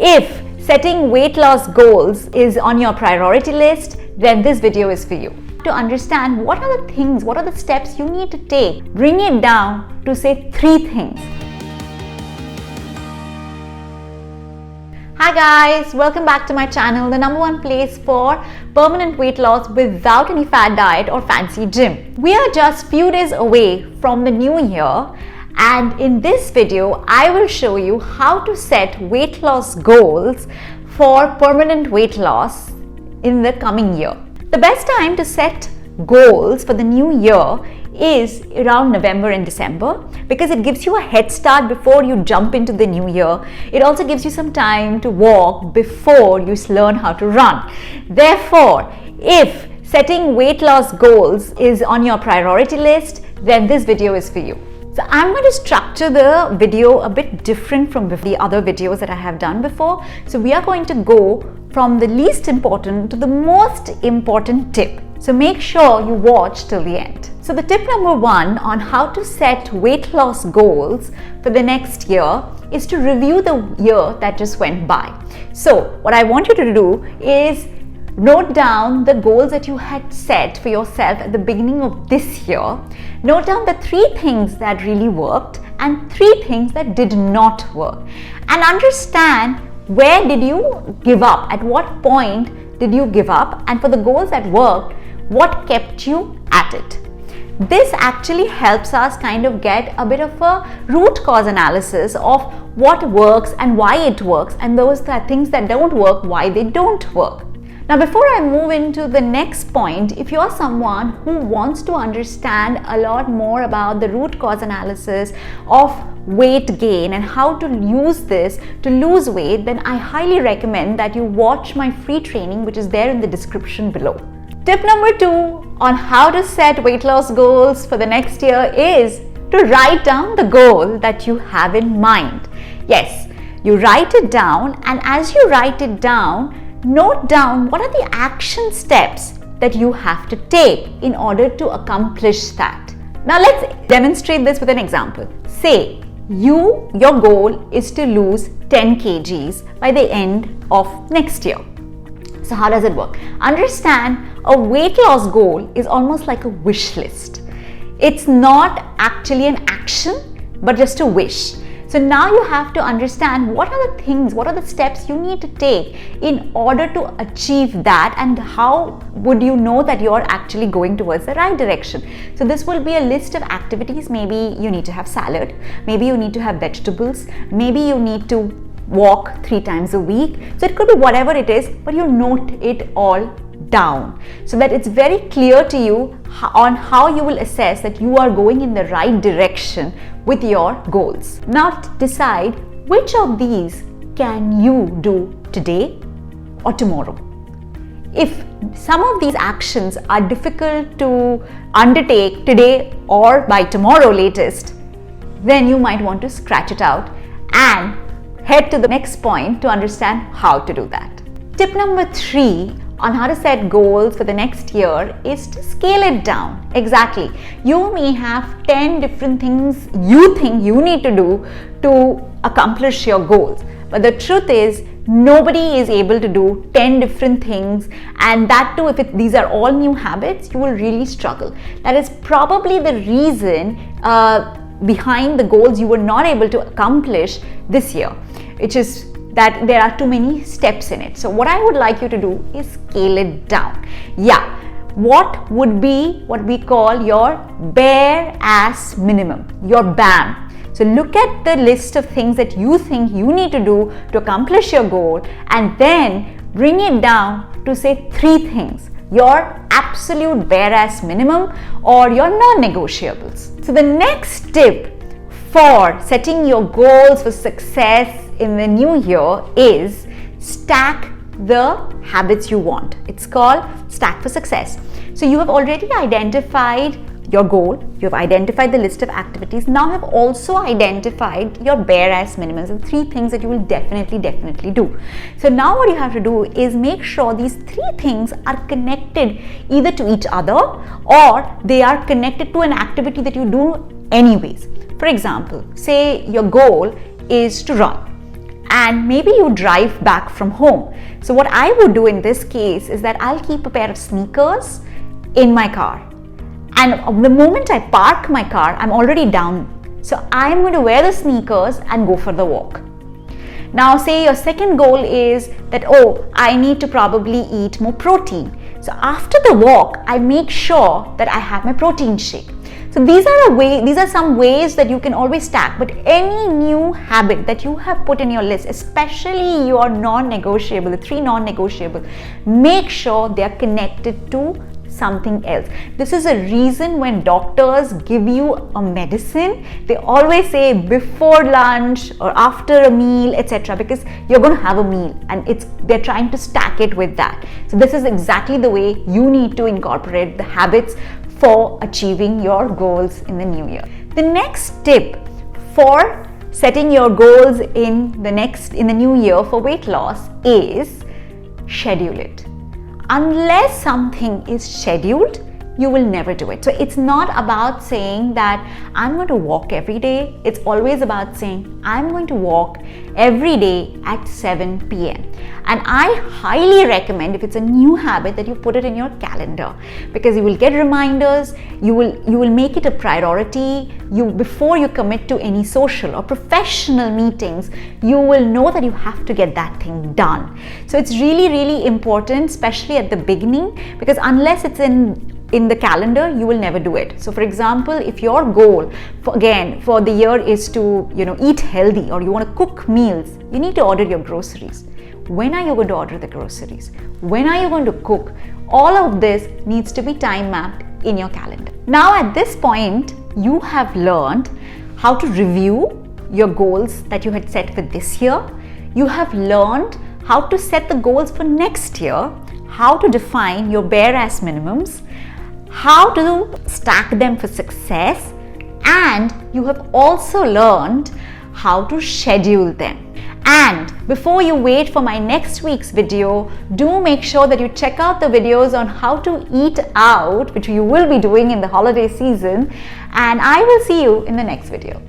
If setting weight loss goals is on your priority list, then this video is for you. To understand what are the things, what are the steps you need to take, bring it down to say 3 things. Hi guys, welcome back to my channel, the #1 place for permanent weight loss without any fad diet or fancy gym. We are just few days away from the new year, and in this video I will show you how to set weight loss goals for permanent weight loss in the coming year. The best time to set goals for the new year is around November and December, because it gives you a head start before you jump into the new year. It also gives you some time to walk before you learn how to run. Therefore, if setting weight loss goals is on your priority list, then this video is for you. So I'm going to structure the video a bit different from the other videos that I have done before. So we are going to go from the least important to the most important tip. So make sure you watch till the end. So the tip #1 on how to set weight loss goals for the next year is to review the year that just went by. So what I want you to do is note down the goals that you had set for yourself at the beginning of this year. Note down the 3 things that really worked and 3 things that did not work. And understand, where did you give up? At what point did you give up? And for the goals that worked, what kept you at it? This actually helps us kind of get a bit of a root cause analysis of what works and why it works, and those things that don't work, why they don't work. Now, before I move into the next point, if you're someone who wants to understand a lot more about the root cause analysis of weight gain and how to use this to lose weight, then I highly recommend that you watch my free training, which is there in the description below. Tip #2 on how to set weight loss goals for the next year is to write down the goal that you have in mind. Yes, you write it down, and as you write it down, note down what are the action steps that you have to take in order to accomplish that. Now let's demonstrate this with an example. Say your goal is to lose 10 kgs by the end of next year. So how does it work? Understand, a weight loss goal is almost like a wish list. It's not actually an action, but just a wish. So now you have to understand what are the things, what are the steps you need to take in order to achieve that, and how would you know that you're actually going towards the right direction. So this will be a list of activities. Maybe you need to have salad, maybe you need to have vegetables, maybe you need to walk 3 times a week. So it could be whatever it is, but you note it all down so that it's very clear to you on how you will assess that you are going in the right direction with your goals. Now decide which of these can you do today or tomorrow. If some of these actions are difficult to undertake today or by tomorrow latest, then you might want to scratch it out and head to the next point to understand how to do that. Tip #3 on how to set goals for the next year is to scale it down. Exactly. You may have 10 different things you think you need to do to accomplish your goals. But the truth is, nobody is able to do 10 different things, and that too, if these are all new habits, you will really struggle. That is probably the reason behind the goals you were not able to accomplish this year, which is that there are too many steps in it. So what I would like you to do is scale it down. Yeah, what would be what we call your bare ass minimum, your BAM. So look at the list of things that you think you need to do to accomplish your goal, and then bring it down to say 3 things, your absolute bare ass minimum or your non-negotiables. So the next tip for setting your goals for success in the new year is stack the habits you want. It's called Stack for Success. So you have already identified your goal, you have identified the list of activities, now you have also identified your bare ass minimums and 3 things that you will definitely do. So now what you have to do is make sure these 3 things are connected either to each other or they are connected to an activity that you do anyways. For example, say your goal is to run, and maybe you drive back from home. So what I would do in this case is that I'll keep a pair of sneakers in my car, and the moment I park my car, I'm already down. So I'm going to wear the sneakers and go for the walk. Now say your second goal is that, oh, I need to probably eat more protein. So after the walk, I make sure that I have my protein shake. So these are some ways that you can always stack. But any new habit that you have put in your list, especially your non-negotiable, the 3 non-negotiable, make sure they are connected to something else. This is a reason when doctors give you a medicine, they always say before lunch or after a meal, etc., because you're going to have a meal, and they're trying to stack it with that. So this is exactly the way you need to incorporate the habits for achieving your goals in the new year. The next tip for setting your goals in the new year for weight loss is schedule it. Unless something is scheduled, you will never do it. So it's not about saying that I'm going to walk every day. It's always about saying I'm going to walk every day at 7 p.m. And I highly recommend, if it's a new habit, that you put it in your calendar, because you will get reminders. You will make it a priority. Before you commit to any social or professional meetings, you will know that you have to get that thing done. So it's really, really important, especially at the beginning, because unless it's in the calendar, you will never do it. So for example, if your goal for the year is to eat healthy, or you want to cook meals, you need to order your groceries. When are you going to order the groceries? When are you going to cook? All of this needs to be time mapped in your calendar. Now at this point, you have learned how to review your goals that you had set for this year. You have learned how to set the goals for next year, how to define your bare ass minimums, how to stack them for success, and you have also learned how to schedule them. And before you wait for my next week's video, do make sure that you check out the videos on how to eat out, which you will be doing in the holiday season, and I will see you in the next video.